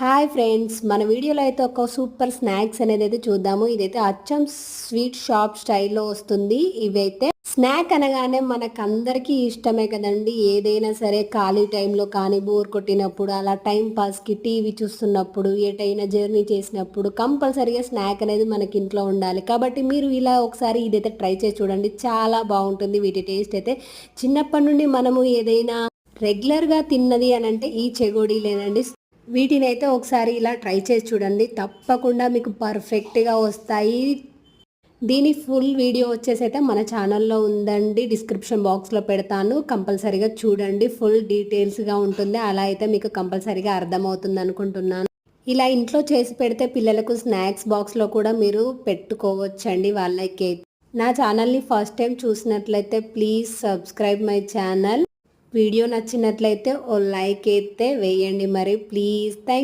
Hi friends, మన వీడియోలో అయితే ఒక సూపర్ స్నాక్స్ అనేది అయితే చూద్దాము. ఇదైతే అచ్చం స్వీట్ షాప్ స్టైల్లో వస్తుంది. ఇవైతే స్నాక్ అనగానే మనకందరికీ ఇష్టమే కదండి. ఏదైనా సరే ఖాళీ టైంలో కానీ, బోర్ కొట్టినప్పుడు, అలా టైం పాస్కి టీవీ చూస్తున్నప్పుడు, ఎటైనా జర్నీ చేసినప్పుడు కంపల్సరీగా స్నాక్ అనేది మనకి ఇంట్లో ఉండాలి. కాబట్టి మీరు ఇలా ఒకసారి ఇదైతే ట్రై చేసి చూడండి, చాలా బాగుంటుంది. వీటి టేస్ట్ అయితే చిన్నప్పటి నుండి మనము ఏదైనా రెగ్యులర్గా తిన్నది అని అంటే ఈ చెగోడీలేనండి. వీటినైతే ఒకసారి ఇలా ట్రై చేసి చూడండి, తప్పకుండా మీకు పర్ఫెక్ట్గా వస్తాయి. దీని ఫుల్ వీడియో వచ్చేసి అయితే మన ఛానల్లో ఉందండి, డిస్క్రిప్షన్ బాక్స్లో పెడతాను. కంపల్సరీగా చూడండి, ఫుల్ డీటెయిల్స్గా ఉంటుంది. అలా అయితే మీకు కంపల్సరీగా అర్థమవుతుంది అనుకుంటున్నాను. ఇలా ఇంట్లో చేసి పెడితే పిల్లలకు స్నాక్స్ బాక్స్లో కూడా మీరు పెట్టుకోవచ్చండి వాళ్ళకి. నా ఛానల్ని ఫస్ట్ టైం చూసినట్లయితే please subscribe my channel. Video నచ్చినట్లయితే ఓ లైక్ అయితే వేయండి మరి ప్లీజ్. థ్యాంక్